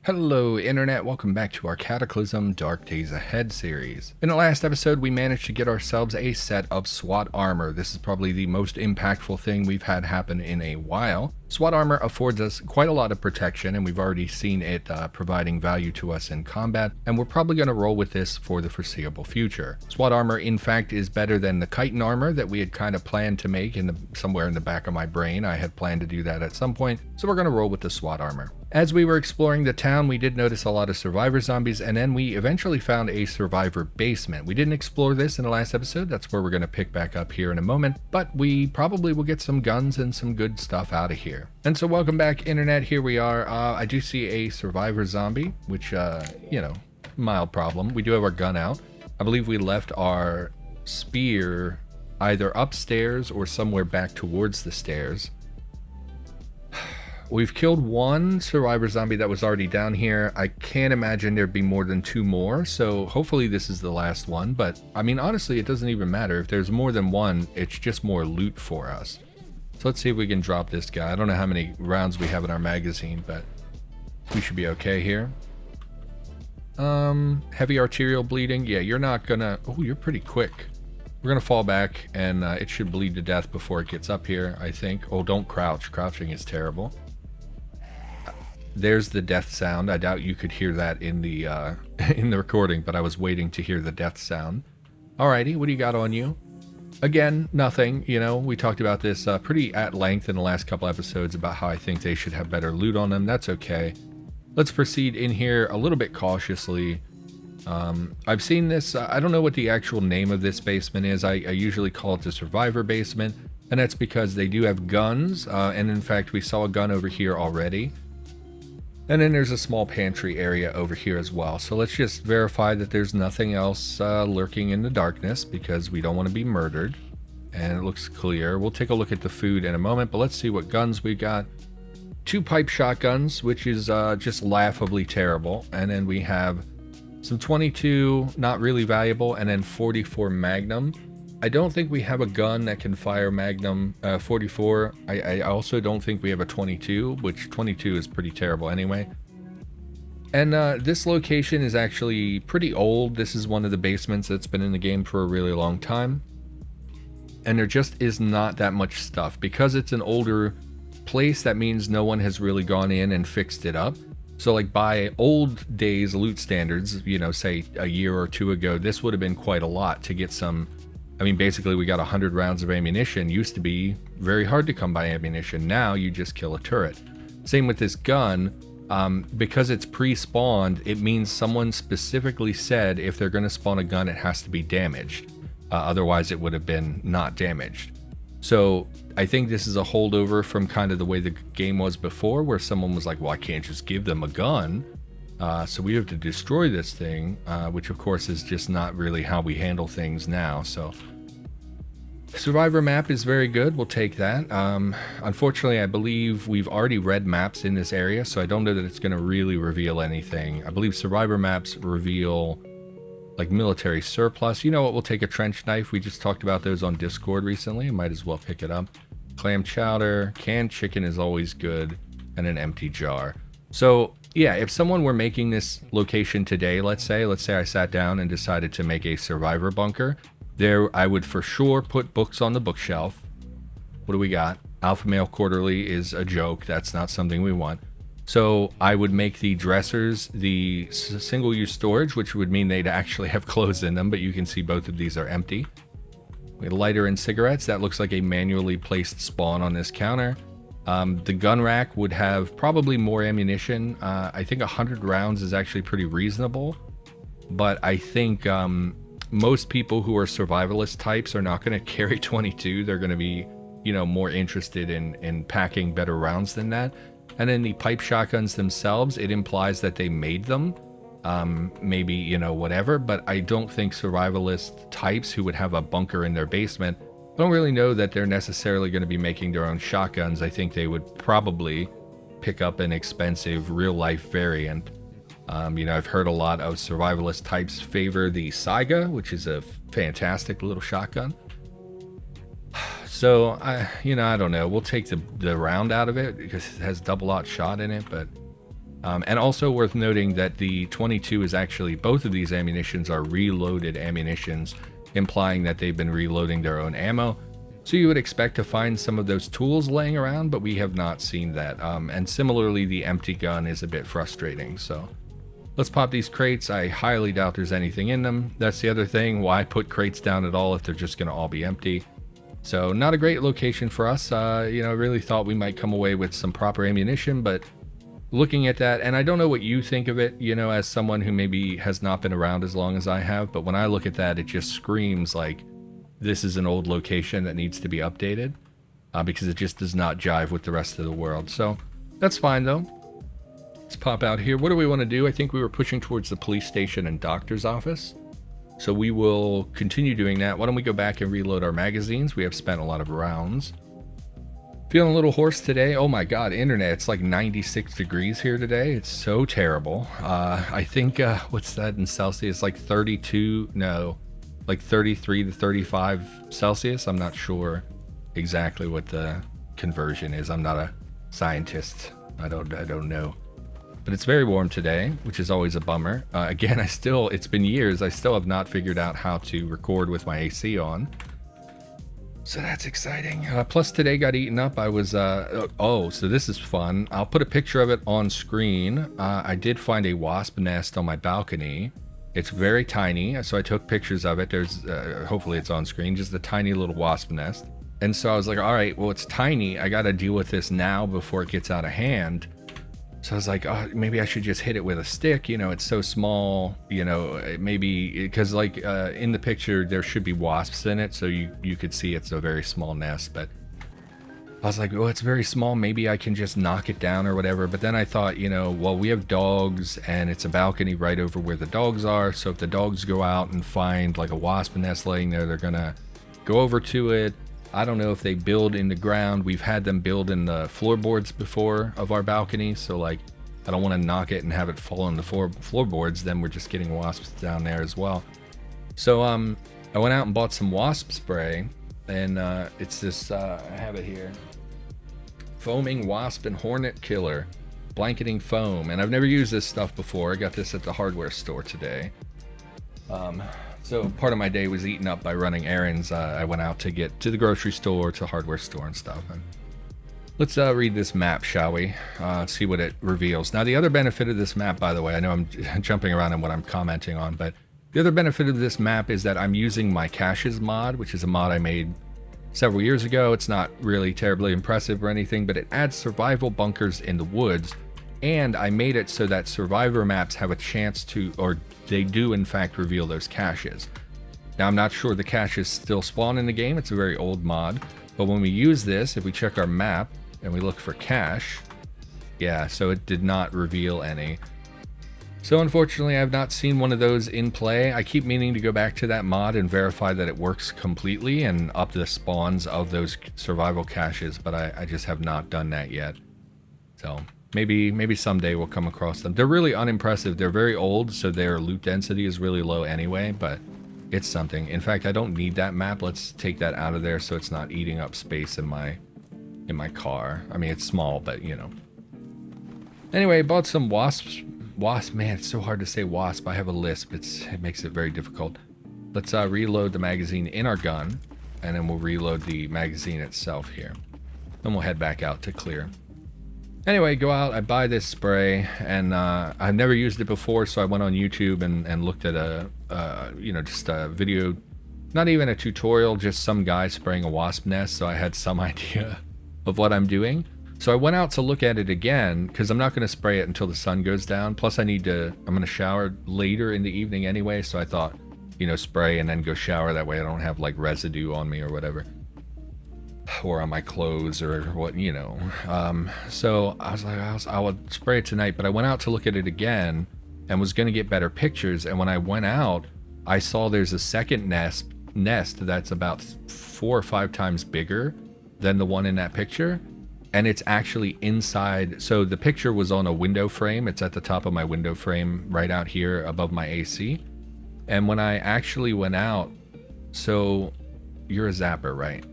Hello Internet, welcome back to our Cataclysm Dark Days Ahead series. In the last episode, we managed to get ourselves a set of SWAT armor. This is probably the most impactful thing we've had happen in a while. SWAT armor affords us quite a lot of protection, and we've already seen it providing value to us in combat, and we're probably going to roll with this for the foreseeable future. SWAT armor, in fact, is better than the chitin armor that we had kind of planned to make somewhere in the back of my brain. I had planned to do that at some point, so we're going to roll with the SWAT armor. As we were exploring the town, we did notice a lot of survivor zombies, and then we eventually found a survivor basement. We didn't explore this in the last episode. That's where we're going to pick back up here in a moment, but we probably will get some guns and some good stuff out of here. And so welcome back, Internet. Here we are. I do see a survivor zombie, which, mild problem. We do have our gun out. I believe we left our spear either upstairs or somewhere back towards the stairs. We've killed one survivor zombie that was already down here. I can't imagine there'd be more than two more, so hopefully this is the last one. But, I mean, honestly, it doesn't even matter. If there's more than one, it's just more loot for us. So let's see if we can drop this guy. I don't know how many rounds we have in our magazine, but we should be okay here. Heavy arterial bleeding. Yeah, you're not gonna... Oh, you're pretty quick. We're gonna fall back, and it should bleed to death before it gets up here, I think. Oh, don't crouch. Crouching is terrible. There's the death sound. I doubt you could hear that in the in the recording, but I was waiting to hear the death sound. Alrighty, what do you got on you? Again, nothing. You know, we talked about this pretty at length in the last couple episodes about how I think they should have better loot on them. That's okay. Let's proceed in here a little bit cautiously. I've seen this. I don't know what the actual name of this basement is. I usually call it the survivor basement, and that's because they do have guns. And in fact, we saw a gun over here already. And then there's a small pantry area over here as well. So let's just verify that there's nothing else lurking in the darkness, because we don't want to be murdered. And it looks clear. We'll take a look at the food in a moment, but let's see what guns we got. 2 pipe shotguns, which is just laughably terrible. And then we have some 22, not really valuable, and then 44 Magnum. I don't think we have a gun that can fire Magnum 44. I also don't think we have a 22, which 22 is pretty terrible anyway. And this location is actually pretty old. This is one of the basements that's been in the game for a really long time. And there just is not that much stuff. Because it's an older place, that means no one has really gone in and fixed it up. So like by old days loot standards, you know, say a year or two ago, this would have been quite a lot to get some... I mean, basically, we got 100 rounds of ammunition. Used to be very hard to come by ammunition. Now you just kill a turret. Same with this gun. Because it's pre-spawned, it means someone specifically said if they're going to spawn a gun, it has to be damaged. Otherwise, it would have been not damaged. So I think this is a holdover from kind of the way the game was before, where someone was like, well, I can't just give them a gun. So we have to destroy this thing, which of course is just not really how we handle things now. So survivor map is very good. We'll take that. Unfortunately, I believe we've already read maps in this area, so I don't know that it's going to really reveal anything. I believe survivor maps reveal like military surplus. You know what? We'll take a trench knife. We just talked about those on Discord recently. I might as well pick it up. Clam chowder, canned chicken is always good, and an empty jar. So yeah, if someone were making this location today, let's say I sat down and decided to make a survivor bunker, there I would for sure put books on the bookshelf. What do we got? Alpha Male Quarterly is a joke. That's not something we want. So I would make the dressers the single-use storage, which would mean they'd actually have clothes in them, but you can see both of these are empty. We have lighter and cigarettes. That looks like a manually placed spawn on this counter. The gun rack would have probably more ammunition. I think 100 rounds is actually pretty reasonable, but I think most people who are survivalist types are not going to carry 22. They're going to be, you know, more interested in packing better rounds than that. And then the pipe shotguns themselves, it implies that they made them. Maybe, you know, whatever, but I don't think survivalist types who would have a bunker in their basement, I don't really know that they're necessarily going to be making their own shotguns. I think they would probably pick up an expensive real-life variant. You know, I've heard a lot of survivalist types favor the Saiga, which is a fantastic little shotgun. So, I don't know. We'll take the round out of it because it has double-aught shot in it, but And also worth noting that the 22 is actually, both of these ammunitions are reloaded ammunitions, implying that they've been reloading their own ammo. So you would expect to find some of those tools laying around, but we have not seen that. And similarly, the empty gun is a bit frustrating. So let's pop these crates. I highly doubt there's anything in them. That's the other thing. Why put crates down at all if they're just going to all be empty? So not a great location for us. Really thought we might come away with some proper ammunition, but looking at that, and I don't know what you think of it, as someone who maybe has not been around as long as I have, but when I look at that, it just screams like this is an old location that needs to be updated, because it just does not jive with the rest of the world. So that's fine though. Let's pop out here. What do we want to do? I think we were pushing towards the police station and doctor's office. So we will continue doing that. Why don't we go back and reload our magazines? We have spent a lot of rounds. Feeling a little hoarse today. Oh my god, internet. It's like 96 degrees here today. It's so terrible. I think, what's that in Celsius? Like 32, no, like 33 to 35 Celsius. I'm not sure exactly what the conversion is. I'm not a scientist. I don't know. But it's very warm today, which is always a bummer. Again, it's been years, I still have not figured out how to record with my AC on. So that's exciting. Plus today got eaten up. I was, so this is fun. I'll put a picture of it on screen. I did find a wasp nest on my balcony. It's very tiny, so I took pictures of it. There's, hopefully it's on screen, just a tiny little wasp nest. And so I was like, all right, well, it's tiny. I got to deal with this now before it gets out of hand. So I was like, oh, maybe I should just hit it with a stick. It's so small, maybe because like in the picture, there should be wasps in it. So you could see it's a very small nest. But I was like, oh, it's very small. Maybe I can just knock it down or whatever. But then I thought, well, we have dogs and it's a balcony right over where the dogs are. So if the dogs go out and find like a wasp nest laying there, they're going to go over to it. I don't know if they build in the ground. We've had them build in the floorboards before of our balcony. So like, I don't want to knock it and have it fall on the floorboards. Then we're just getting wasps down there as well. So I went out and bought some wasp spray, and it's this, I have it here. Foaming Wasp and Hornet Killer Blanketing Foam. And I've never used this stuff before. I got this at the hardware store today. So part of my day was eaten up by running errands. I went out to get to the grocery store, to the hardware store and stuff. And let's read this map, shall we? See what it reveals. Now, the other benefit of this map, by the way, I know I'm jumping around on what I'm commenting on, but the other benefit of this map is that I'm using my caches mod, which is a mod I made several years ago. It's not really terribly impressive or anything, but it adds survival bunkers in the woods. And I made it so that survivor maps have a chance to, or they do in fact reveal those caches. Now I'm not sure the caches still spawn in the game. It's a very old mod. But when we use this, if we check our map and we look for cache, yeah, so it did not reveal any. So unfortunately, I've not seen one of those in play. I keep meaning to go back to that mod and verify that it works completely and up the spawns of those survival caches, but I just have not done that yet. So maybe someday we'll come across them. They're really unimpressive. They're very old, so their loot density is really low anyway, but it's something. In fact, I don't need that map. Let's take that out of there so it's not eating up space in my car. I mean, it's small, but Anyway, bought some wasps. Wasp, man, it's so hard to say wasp. I have a lisp. It makes it very difficult. Let's reload the magazine in our gun, and then we'll reload the magazine itself here. Then we'll head back out to clear. Anyway, go out, I buy this spray, and I've never used it before, so I went on YouTube and looked at just a video, not even a tutorial, just some guy spraying a wasp nest, so I had some idea of what I'm doing. So I went out to look at it again, because I'm not going to spray it until the sun goes down. Plus I'm going to shower later in the evening anyway, so I thought, spray and then go shower. That way I don't have like residue on me or whatever. Or on my clothes or what, So I was like, I would spray it tonight, but I went out to look at it again and was going to get better pictures. And when I went out, I saw there's a second nest that's about 4 or 5 times bigger than the one in that picture. And it's actually inside. So the picture was on a window frame. It's at the top of my window frame right out here above my AC. And when I actually went out, so you're a zapper, right?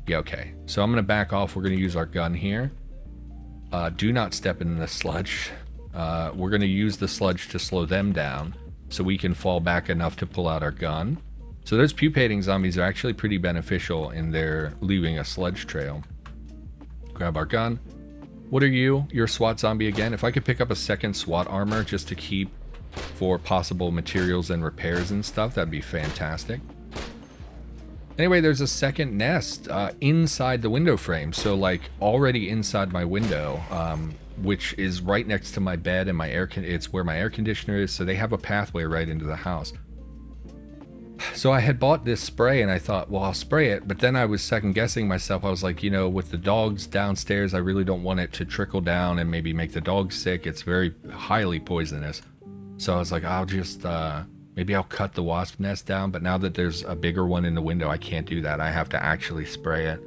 Yeah, okay. So I'm going to back off. We're going to use our gun here. Do not step in the sludge. We're going to use the sludge to slow them down so we can fall back enough to pull out our gun. So those pupating zombies are actually pretty beneficial in their leaving a sludge trail. Grab our gun. What are you? You're a SWAT zombie again. If I could pick up a second SWAT armor just to keep for possible materials and repairs and stuff, that'd be fantastic. Anyway, there's a second nest inside the window frame. So like already inside my window, which is right next to my bed and it's where my air conditioner is. So they have a pathway right into the house. So I had bought this spray and I thought, well, I'll spray it. But then I was second guessing myself. I was like, you know, with the dogs downstairs, I really don't want it to trickle down and maybe make the dogs sick. It's very highly poisonous. So I was like, I'll just, maybe I'll cut the wasp nest down. But now that there's a bigger one in the window, I can't do that. I have to actually spray it.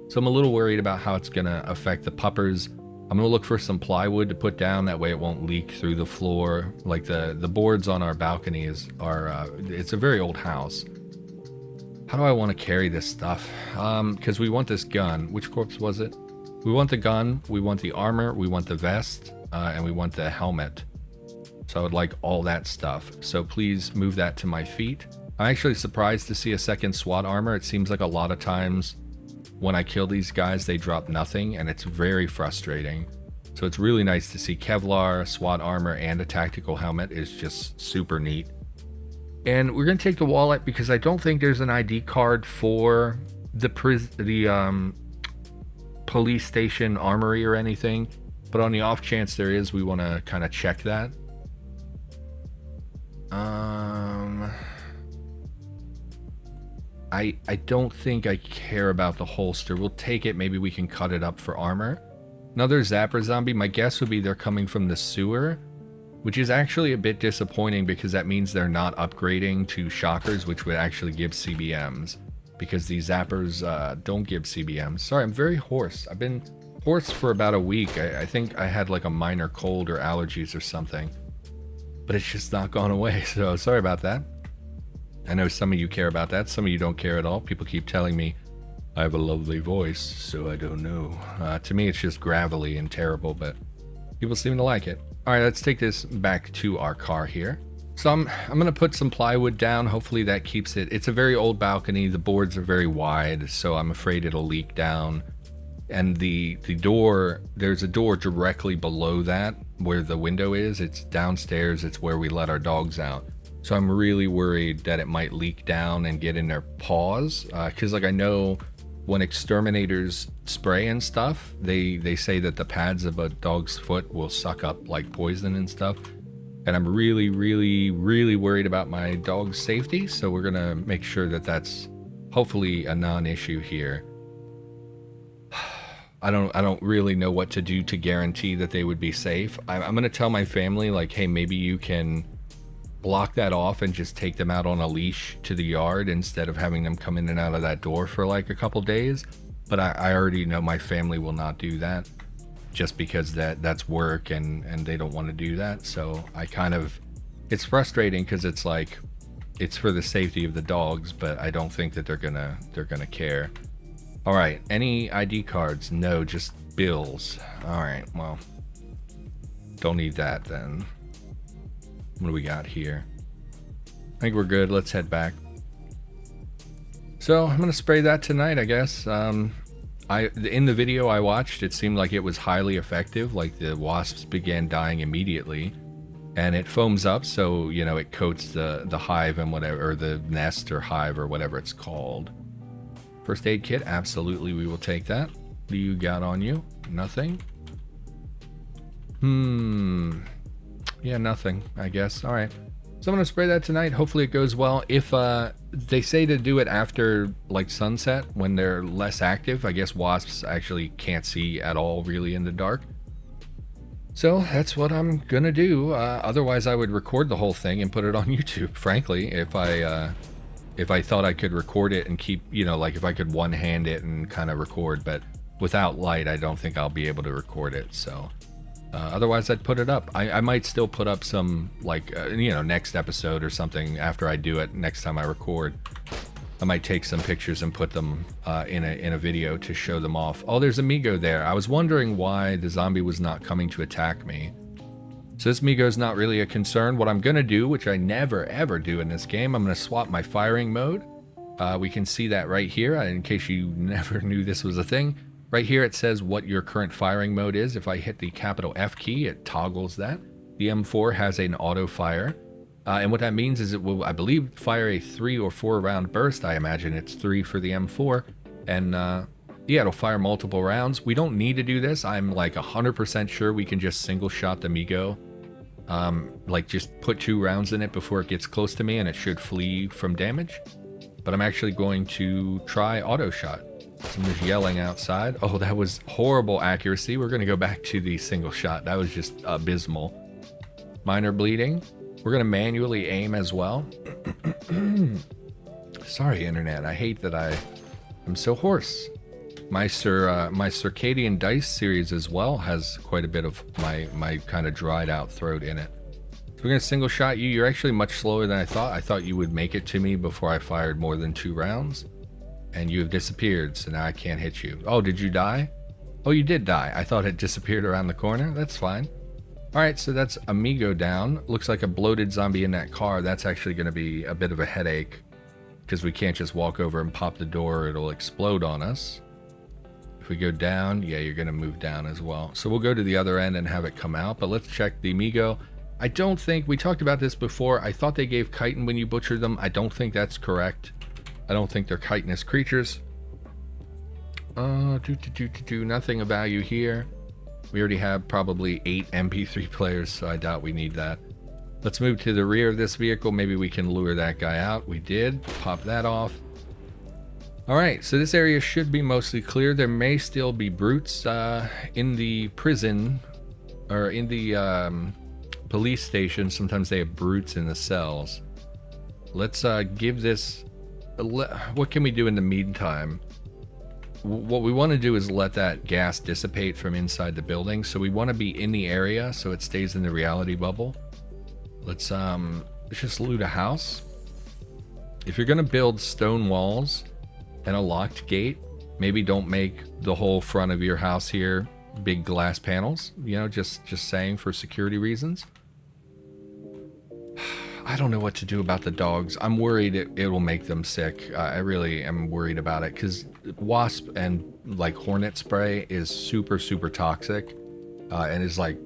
So I'm a little worried about how it's going to affect the puppers. I'm going to look for some plywood to put down. That way it won't leak through the floor. Like the boards on our balcony it's a very old house. How do I want to carry this stuff? Because we want this gun. Which corpse was it? We want the gun, we want the armor, we want the vest, and we want the helmet. So I would like all that stuff. So please move that to my feet. I'm actually surprised to see a second SWAT armor. It seems like a lot of times when I kill these guys, they drop nothing, and it's very frustrating. So it's really nice to see Kevlar, SWAT armor, and a tactical helmet is just super neat. And we're going to take the wallet because I don't think there's an ID card for the police station armory or anything. But on the off chance there is, we want to kind of check that. I don't think I care about the holster. We'll take it. Maybe we can cut it up for armor. Another zapper zombie. My guess would be they're coming from the sewer, which is actually a bit disappointing because that means they're not upgrading to shockers, which would actually give CBMs, because these zappers don't give CBMs. Sorry, I'm very hoarse. I've been hoarse for about a week. I think I had like a minor cold or allergies or something, but it's just not gone away. So sorry about that. I know some of you care about that. Some of you don't care at all. People keep telling me I have a lovely voice, so I don't know. To me, it's just gravelly and terrible, but people seem to like it. All right, let's take this back to our car here. So I'm going to put some plywood down. Hopefully that keeps it. It's a very old balcony. The boards are very wide, so I'm afraid it'll leak down. And the door, there's a door directly below that where the window is. It's downstairs. It's where we let our dogs out. So I'm really worried that it might leak down and get in their paws. Because like I know when exterminators spray and stuff, they say that the pads of a dog's foot will suck up like poison and stuff. And I'm really, really, really worried about my dog's safety. So we're going to make sure that that's hopefully a non-issue here. I don't really know what to do to guarantee that they would be safe. I'm going to tell my family, like, hey, maybe you can block that off and just take them out on a leash to the yard instead of having them come in and out of that door for like a couple days. But I already know my family will not do that, just because that's work and they don't want to do that. So it's frustrating because it's like, it's for the safety of the dogs, but I don't think that they're gonna care. All right, any ID cards? No, just bills. All right, well, don't need that then. What do we got here? I think we're good. Let's head back. So I'm gonna spray that tonight, I guess. In the video I watched, it seemed like it was highly effective. Like the wasps began dying immediately, and it foams up, so you know it coats the hive and whatever, or the nest or hive or whatever it's called. First aid kit, absolutely, we will take that. What do you got on you? Nothing. Yeah, nothing, I guess. All right. So I'm going to spray that tonight. Hopefully it goes well. If they say to do it after like sunset when they're less active, I guess wasps actually can't see at all really in the dark. So that's what I'm going to do. Otherwise, I would record the whole thing and put it on YouTube, frankly, if I thought I could record it and keep, you know, like if I could one-hand it and kind of record. But without light, I don't think I'll be able to record it. So otherwise, I'd put it up. I might still put up some, like, you know, next episode or something after I do it, next time I record. I might take some pictures and put them in a video to show them off. Oh, there's a Migo there. I was wondering why the zombie was not coming to attack me. So this Migo's not really a concern. What I'm going to do, which I never ever do in this game, I'm going to swap my firing mode. We can see that right here, in case you never knew this was a thing. Right here it says what your current firing mode is. If I hit the capital F key, it toggles that. The M4 has an auto fire. And what that means is it will, I believe, fire a 3 or 4 round burst. I imagine it's 3 for the M4. And yeah, it'll fire multiple rounds. We don't need to do this. I'm like 100% sure we can just single shot the Migo. Like just put 2 rounds in it before it gets close to me and it should flee from damage. But I'm actually going to try auto shot. Someone's yelling outside. Oh, that was horrible accuracy. We're going to go back to the single shot. That was just abysmal. Minor bleeding. We're going to manually aim as well. Sorry, internet. I hate that I'm so hoarse. My Circadian Dice series as well has quite a bit of my kind of dried out throat in it. So we're going to single shot you. You're actually much slower than I thought. I thought you would make it to me before I fired more than 2 rounds. And you have disappeared, so now I can't hit you. Oh, did you die? Oh, you did die. I thought it disappeared around the corner. That's fine. Alright, so that's Amigo down. Looks like a bloated zombie in that car. That's actually going to be a bit of a headache, because we can't just walk over and pop the door. It'll explode on us. If we go down, yeah, you're going to move down as well. So we'll go to the other end and have it come out, but let's check the Amigo. I don't think, we talked about this before, I thought they gave chitin when you butchered them. I don't think that's correct. I don't think they're chitinous creatures. Nothing of value here. We already have probably 8 MP3 players, so I doubt we need that. Let's move to the rear of this vehicle. Maybe we can lure that guy out. We did. Pop that off. Alright, so this area should be mostly clear. There may still be brutes in the prison, or in the police station. Sometimes they have brutes in the cells. Let's give this... What can we do in the meantime? What we want to do is let that gas dissipate from inside the building. So we want to be in the area so it stays in the reality bubble. Let's just loot a house. If you're going to build stone walls and a locked gate, maybe don't make the whole front of your house here big glass panels. You know, just saying, for security reasons. I don't know what to do about the dogs. I'm worried it will make them sick. I really am worried about it, because wasp and like hornet spray is super toxic, and is like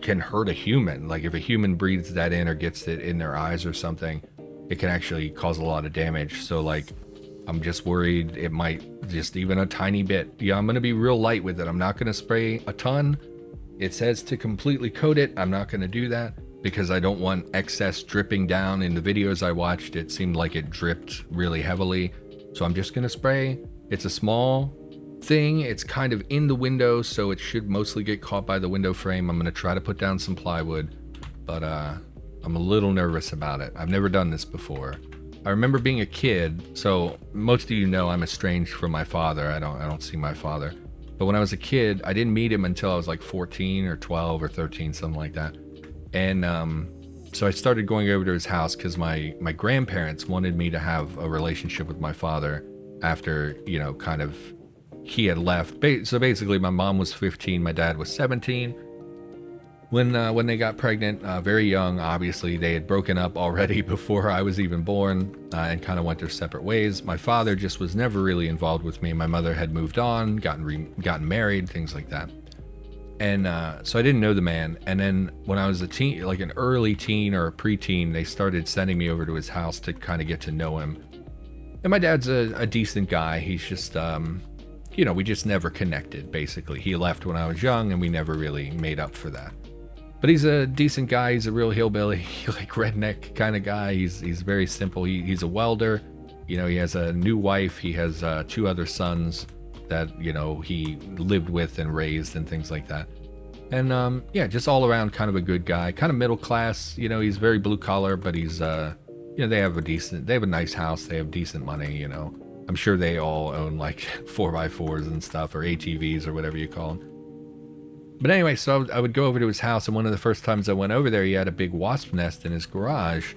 can hurt a human. Like if a human breathes that in or gets it in their eyes or something, it can actually cause a lot of damage. So like I'm just worried it might just even a tiny bit. Yeah, I'm gonna be real light with it. I'm not gonna spray a ton. It says to completely coat it. I'm not gonna do that, because I don't want excess dripping down. In the videos I watched, it seemed like it dripped really heavily. So I'm just gonna spray. It's a small thing. It's kind of in the window, so it should mostly get caught by the window frame. I'm gonna try to put down some plywood, but I'm a little nervous about it. I've never done this before. I remember being a kid, so most of you know I'm estranged from my father. I don't see my father. But when I was a kid, I didn't meet him until I was like 14 or 12 or 13, something like that. And so I started going over to his house because my grandparents wanted me to have a relationship with my father after, you know, kind of he had left. So basically my mom was 15, my dad was 17. When they got pregnant, very young, obviously they had broken up already before I was even born, and kind of went their separate ways. My father just was never really involved with me. My mother had moved on, gotten married, things like that. And so I didn't know the man. And then when I was a teen, like an early teen or a preteen, they started sending me over to his house to kind of get to know him. And my dad's a decent guy. He's just, you know, we just never connected, basically. He left when I was young and we never really made up for that. But he's a decent guy. He's a real hillbilly, like redneck kind of guy. He's very simple. He's a welder. You know, he has a new wife. He has 2 other sons that, you know, he lived with and raised and things like that. And yeah, just all around kind of a good guy, kind of middle class. You know, he's very blue collar, but he's you know, they have a nice house, they have decent money. You know, I'm sure they all own like 4x4s and stuff, or ATVs or whatever you call them. But anyway, so I would go over to his house, and one of the first times I went over there, he had a big wasp nest in his garage.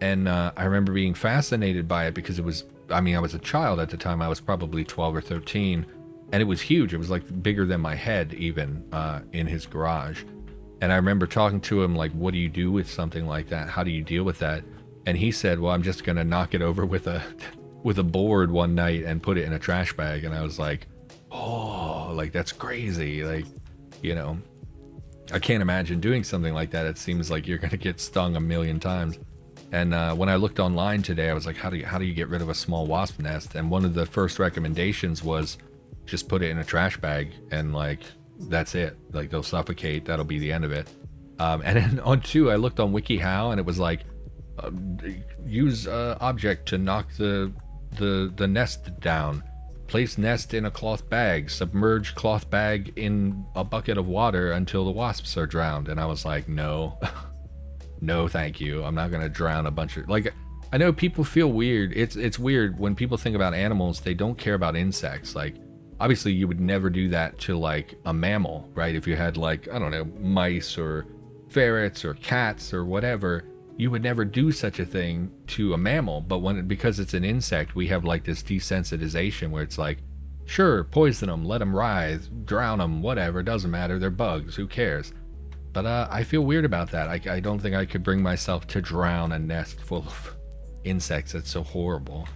And I remember being fascinated by it because it was I mean, I was a child at the time. I was probably 12 or 13, and it was huge. It was like bigger than my head even, in his garage. And I remember talking to him like, what do you do with something like that? How do you deal with that? And he said, well, I'm just going to knock it over with a board one night and put it in a trash bag. And I was like, oh, like that's crazy. Like, you know, I can't imagine doing something like that. It seems like you're going to get stung a million times. And when I looked online today, I was like, how do you get rid of a small wasp nest? And one of the first recommendations was just put it in a trash bag and like, that's it. Like they'll suffocate. That'll be the end of it. And then on two, I looked on WikiHow and it was like, use object to knock the nest down. Place nest in a cloth bag. Submerge cloth bag in a bucket of water until the wasps are drowned. And I was like, no. No, thank you. I'm not going to drown a bunch of... Like, I know people feel weird. It's weird when people think about animals, they don't care about insects. Like, obviously you would never do that to like a mammal, right? If you had like, I don't know, mice or ferrets or cats or whatever, you would never do such a thing to a mammal. But because it's an insect, we have like this desensitization where it's like, sure, poison them, let them writhe, drown them, whatever, doesn't matter, they're bugs, who cares? But I feel weird about that. I don't think I could bring myself to drown a nest full of insects. That's so horrible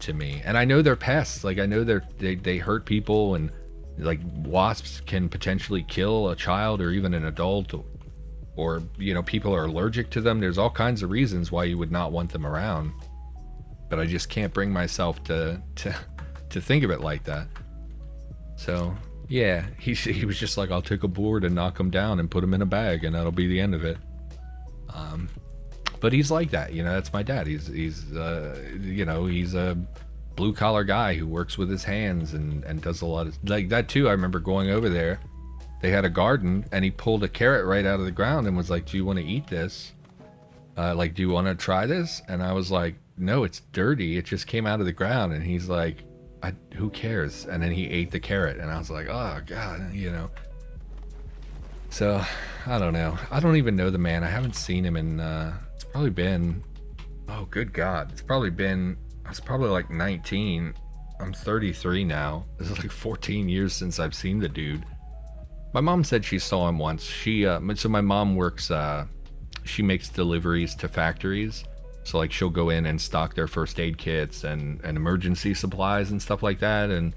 to me. And I know they're pests. Like, I know they hurt people, and like wasps can potentially kill a child or even an adult, or you know, people are allergic to them. There's all kinds of reasons why you would not want them around. But I just can't bring myself to think of it like that. So yeah, he was just like, I'll take a board and knock him down and put him in a bag, and that'll be the end of it. But he's like that, you know. That's my dad. He's you know, he's a blue collar guy who works with his hands and does a lot of like that too. I remember going over there. They had a garden, and he pulled a carrot right out of the ground and was like, "Do you want to eat this? Like, do you want to try this?" And I was like, "No, it's dirty. It just came out of the ground." And he's like, who cares? And then he ate the carrot, and I was like, oh god, you know. So I don't know. I don't even know the man. I haven't seen him in it's probably been, oh good god, it's probably like 19. I'm 33 now. This is like 14 years since I've seen the dude. My mom said she saw him once. So my mom works, she makes deliveries to factories. So like she'll go in and stock their first aid kits and emergency supplies and stuff like that. And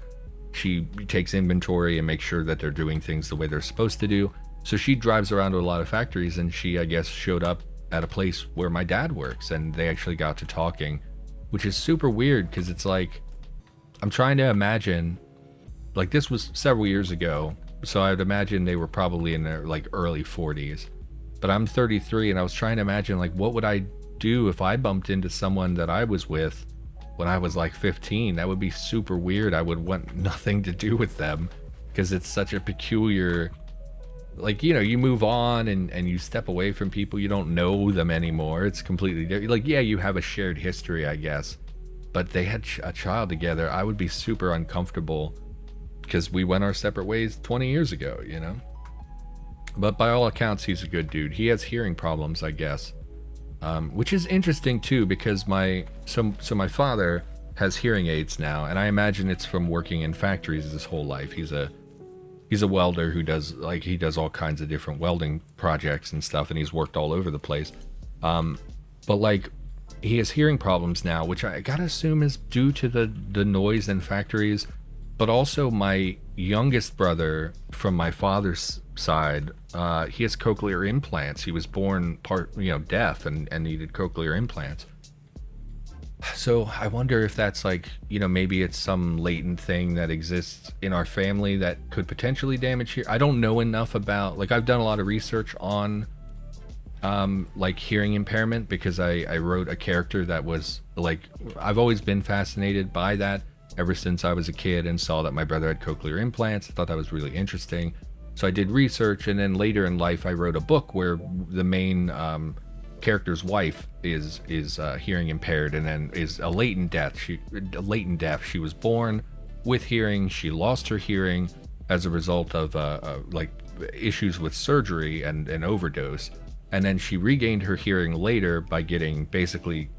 she takes inventory and makes sure that they're doing things the way they're supposed to do. So she drives around to a lot of factories, and she, I guess, showed up at a place where my dad works, and they actually got to talking, which is super weird because it's like, I'm trying to imagine, like this was several years ago. So I'd imagine they were probably in their like early 40s, but I'm 33, and I was trying to imagine like, what would I do if I bumped into someone that I was with when I was like 15? That would be super weird. I would want nothing to do with them because it's such a peculiar, like, you know, you move on and you step away from people, you don't know them anymore. It's completely different. Like, yeah, you have a shared history, I guess, but they had a child together. I would be super uncomfortable because we went our separate ways 20 years ago, you know. But by all accounts, he's a good dude. He has hearing problems, I guess. Which is interesting too, because my father has hearing aids now, and I imagine it's from working in factories his whole life. He's a welder who does all kinds of different welding projects and stuff, and he's worked all over the place. But like, he has hearing problems now, which I gotta assume is due to the noise in factories. But also my youngest brother from my father's side, he has cochlear implants. He was born deaf and needed cochlear implants. So I wonder if that's like, you know, maybe it's some latent thing that exists in our family that could potentially damage here. I don't know enough about, like, I've done a lot of research on like hearing impairment because I wrote a character that was like, I've always been fascinated by that ever since I was a kid and saw that my brother had cochlear implants. I thought that was really interesting. So I did research, and then later in life I wrote a book where the main character's wife is hearing impaired and then is a latent deaf. She was born with hearing. She lost her hearing as a result of like issues with surgery and an overdose. And then she regained her hearing later by getting basically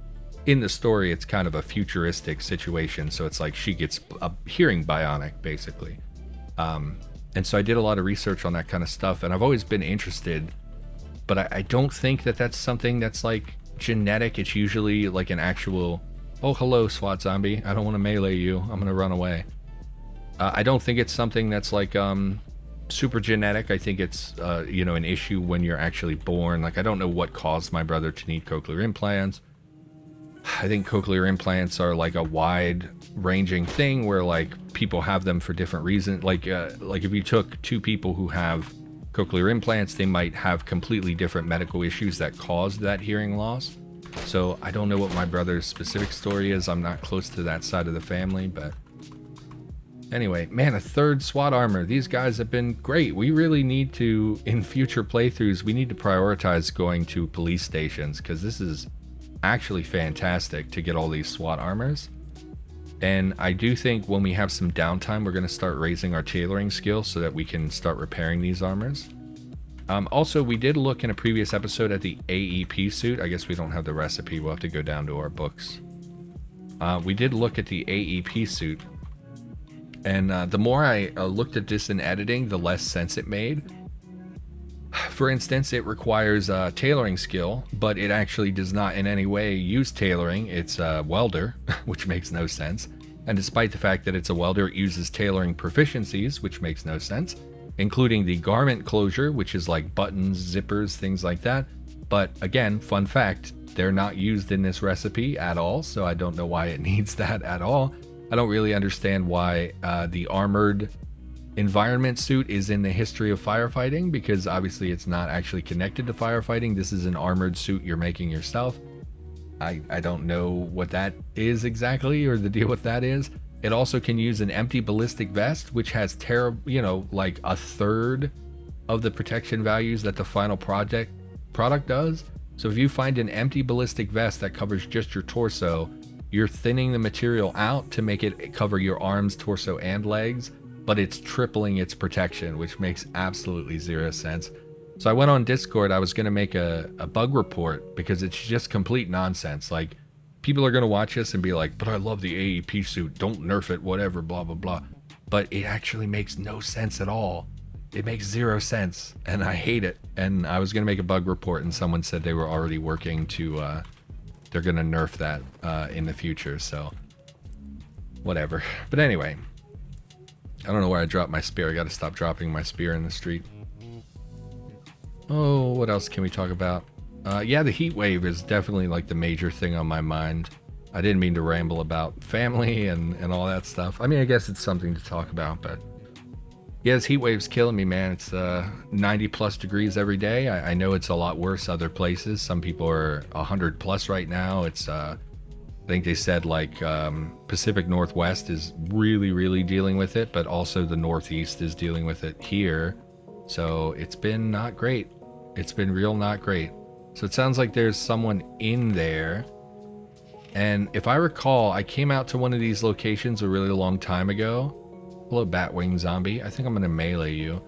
in the story, it's kind of a futuristic situation. So it's like she gets a hearing bionic, basically. And so I did a lot of research on that kind of stuff, and I've always been interested, but I don't think that that's something that's like genetic. It's usually like an actual, oh, hello, SWAT zombie. I don't want to melee you. I'm going to run away. I don't think it's something that's like super genetic. I think it's, you know, an issue when you're actually born. Like, I don't know what caused my brother to need cochlear implants. I think cochlear implants are like a wide-ranging thing where like people have them for different reasons. Like if you took two people who have cochlear implants, they might have completely different medical issues that caused that hearing loss. So I don't know what my brother's specific story is. I'm not close to that side of the family, but anyway, man, a third SWAT armor. These guys have been great. We really need to, in future playthroughs, we need to prioritize going to police stations, because this is actually fantastic to get all these SWAT armors. And I do think when we have some downtime, we're going to start raising our tailoring skills so that we can start repairing these armors. Also, we did look in a previous episode at the AEP suit. I guess we don't have the recipe. We'll have to go down to our books. We did look at the AEP suit. And the more I looked at this in editing, the less sense it made. For instance, it requires tailoring skill, but it actually does not in any way use tailoring. It's a welder, which makes no sense. And despite the fact that it's a welder, it uses tailoring proficiencies, which makes no sense, including the garment closure, which is like buttons, zippers, things like that. But again, fun fact, they're not used in this recipe at all, so I don't know why it needs that at all. I don't really understand why the armored environment suit is in the history of firefighting, because obviously it's not actually connected to firefighting. This is an armored suit you're making yourself. I don't know what that is exactly, or the deal with that is. It also can use an empty ballistic vest, which has like a third of the protection values that the final product does. So if you find an empty ballistic vest that covers just your torso, you're thinning the material out to make it cover your arms, torso, and legs, but it's tripling its protection, which makes absolutely zero sense. So I went on Discord. I was going to make a bug report, because it's just complete nonsense. Like, people are going to watch this and be like, but I love the AEP suit, don't nerf it, whatever, blah, blah, blah. But it actually makes no sense at all. It makes zero sense, and I hate it. And I was going to make a bug report, and someone said they were already working to, they're going to nerf that in the future, so whatever. But anyway, I don't know where I dropped my spear. I got to stop dropping my spear in the street. Oh, what else can we talk about? Yeah, the heat wave is definitely like the major thing on my mind. I didn't mean to ramble about family and all that stuff. I mean, I guess it's something to talk about, but yeah, this heat wave's killing me, man. It's 90 plus degrees every day. I know it's a lot worse other places. Some people are 100 plus right now. It's I think they said like Pacific Northwest is really, really dealing with it, but also the Northeast is dealing with it here. So it's been not great. It's been real not great. So it sounds like there's someone in there. And if I recall, I came out to one of these locations a really long time ago. Hello, Batwing Zombie. I think I'm going to melee you.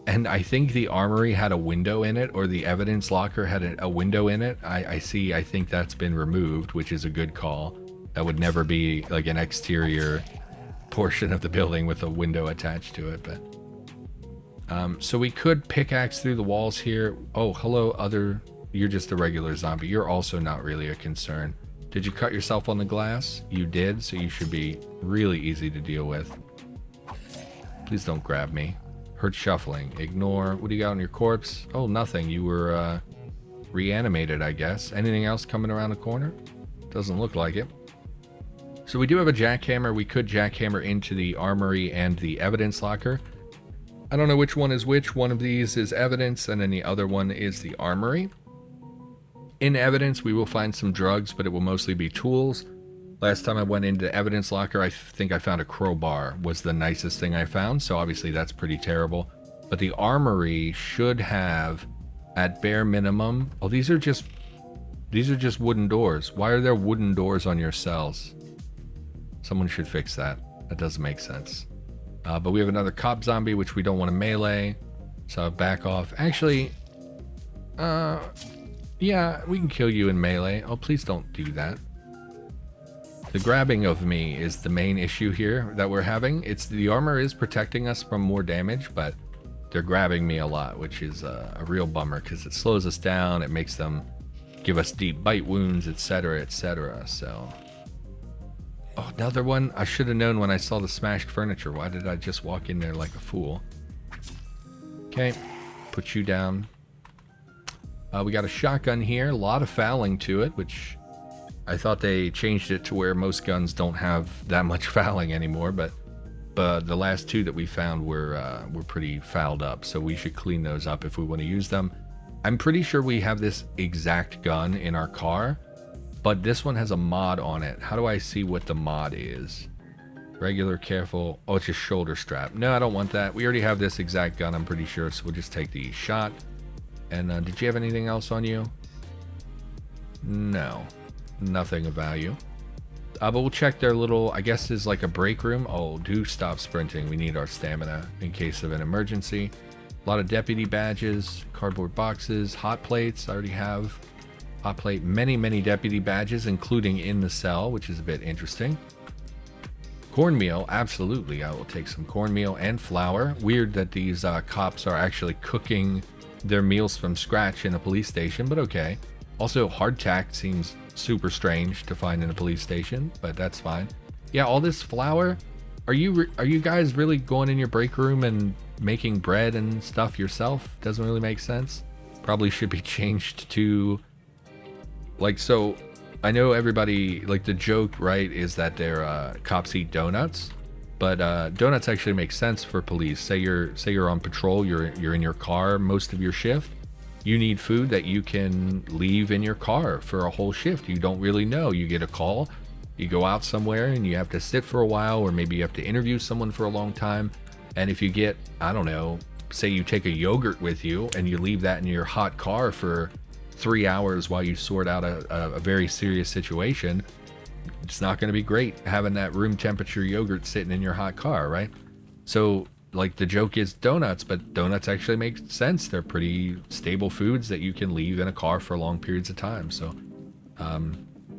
And I think the armory had a window in it, or the evidence locker had a window in it. I think that's been removed, which is a good call. That would never be like an exterior portion of the building with a window attached to it. But so we could pickaxe through the walls here. Oh, hello, you're just a regular zombie. You're also not really a concern. Did you cut yourself on the glass? You did, so you should be really easy to deal with. Please don't grab me. Hurt shuffling. Ignore. What do you got on your corpse? Oh, nothing. You were reanimated, I guess. Anything else coming around the corner? Doesn't look like it. So we do have a jackhammer. We could jackhammer into the armory and the evidence locker. I don't know which one is which. One of these is evidence, and then the other one is the armory. In evidence, we will find some drugs, but it will mostly be tools. Last time I went into evidence locker, I think I found a crowbar was the nicest thing I found, so obviously that's pretty terrible. But the armory should have, at bare minimum, oh, these are just wooden doors. Why are there wooden doors on your cells? Someone should fix that. That doesn't make sense. But we have another cop zombie, which we don't want to melee, so I'll back off. Actually, Yeah, we can kill you in melee. Oh, please don't do that. The grabbing of me is the main issue here that we're having. It's the armor is protecting us from more damage, but they're grabbing me a lot, which is a real bummer because it slows us down. It makes them give us deep bite wounds, etc., etc. So, oh, another one. I should have known when I saw the smashed furniture. Why did I just walk in there like a fool? Okay, put you down. We got a shotgun here. A lot of fouling to it, which I thought they changed it to where most guns don't have that much fouling anymore, but the last two that we found were pretty fouled up, so we should clean those up if we want to use them. I'm pretty sure we have this exact gun in our car, but this one has a mod on it. How do I see what the mod is? Regular, careful. Oh, it's just shoulder strap. No, I don't want that. We already have this exact gun, I'm pretty sure, so we'll just take the shot. And did you have anything else on you? No. Nothing of value. But we'll check their little, I guess is like a break room. Oh, do stop sprinting. We need our stamina in case of an emergency. A lot of deputy badges, cardboard boxes, hot plates. I already have hot plate. Many deputy badges, including in the cell, which is a bit interesting. Cornmeal, absolutely. I will take some cornmeal and flour. Weird that these cops are actually cooking their meals from scratch in a police station, but okay. Also, hardtack seems super strange to find in a police station, but that's fine. Yeah, all this flour. Are you guys really going in your break room and making bread and stuff yourself? Doesn't really make sense. Probably should be changed to like, so I know everybody, like the joke, right, is that they're cops eat donuts, but donuts actually make sense for police. Say you're on patrol, you're in your car most of your shift. You need food that you can leave in your car for a whole shift. You don't really know. You get a call, you go out somewhere and you have to sit for a while, or maybe you have to interview someone for a long time. And if you get, I don't know, say you take a yogurt with you and you leave that in your hot car for 3 hours while you sort out a very serious situation, it's not going to be great having that room temperature yogurt sitting in your hot car, right? So like the joke is donuts, but donuts actually make sense. They're pretty stable foods that you can leave in a car for long periods of time. So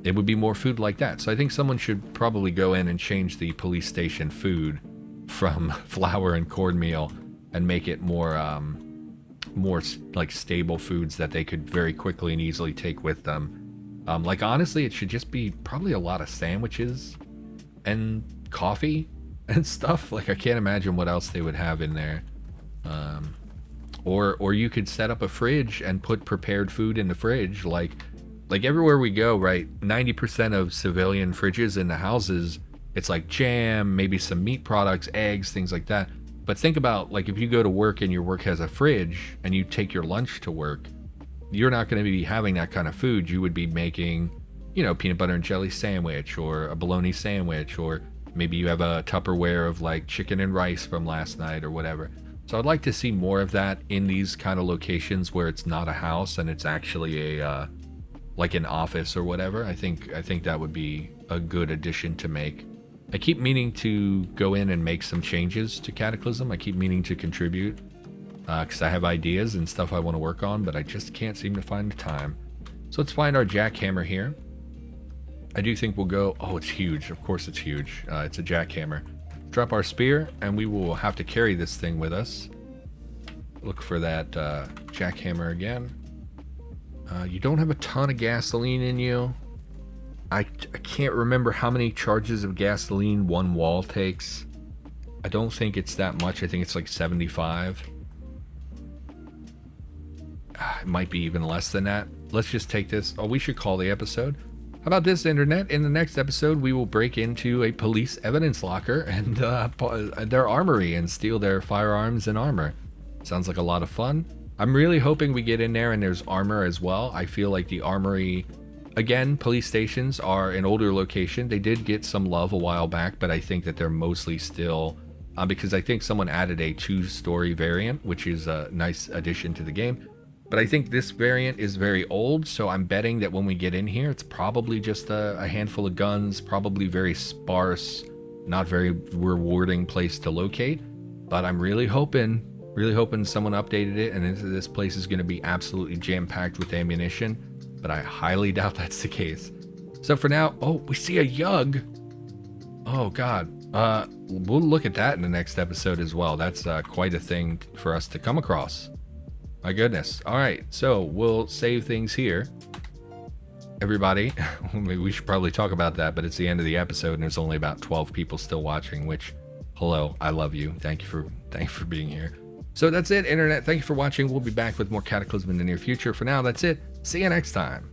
it would be more food like that. So I think someone should probably go in and change the police station food from flour and cornmeal and make it more like stable foods that they could very quickly and easily take with them. Like honestly, it should just be probably a lot of sandwiches and coffee and stuff. Like I can't imagine what else they would have in there. Or you could set up a fridge and put prepared food in the fridge. Like everywhere we go, right? 90% of civilian fridges in the houses, it's like jam, maybe some meat products, eggs, things like that. But think about like if you go to work and your work has a fridge and you take your lunch to work, you're not going to be having that kind of food. You would be making, you know, peanut butter and jelly sandwich or a bologna sandwich, or maybe you have a Tupperware of like chicken and rice from last night or whatever. So I'd like to see more of that in these kind of locations where it's not a house and it's actually a like an office or whatever. I think that would be a good addition to make. I keep meaning to go in and make some changes to Cataclysm. I keep meaning to contribute because I have ideas and stuff I want to work on, but I just can't seem to find the time. So let's find our jackhammer here. I do think we'll go, oh, it's huge. Of course it's huge. It's a jackhammer. Drop our spear and we will have to carry this thing with us. Look for that jackhammer again. You don't have a ton of gasoline in you. I can't remember how many charges of gasoline one wall takes. I don't think it's that much. I think it's like 75. It might be even less than that. Let's just take this. Oh, we should call the episode. How about this, Internet? In the next episode, we will break into a police evidence locker and their armory and steal their firearms and armor. Sounds like a lot of fun. I'm really hoping we get in there and there's armor as well. I feel like the armory... Again, police stations are an older location. They did get some love a while back, but I think that they're mostly still... because I think someone added a 2-story variant, which is a nice addition to the game. But I think this variant is very old, so I'm betting that when we get in here, it's probably just a handful of guns, probably very sparse, not very rewarding place to locate. But I'm really hoping someone updated it, and this place is going to be absolutely jam-packed with ammunition. but I highly doubt that's the case. So for now, oh, we see a yug. Oh God. We'll look at that in the next episode as well. That's quite a thing for us to come across. My goodness. All right, so we'll save things here. Everybody, we should probably talk about that, but it's the end of the episode and there's only about 12 people still watching, which, hello, I love you. Thank you for being here. So that's it, Internet. Thank you for watching. We'll be back with more Cataclysm in the near future. For now, that's it. See you next time.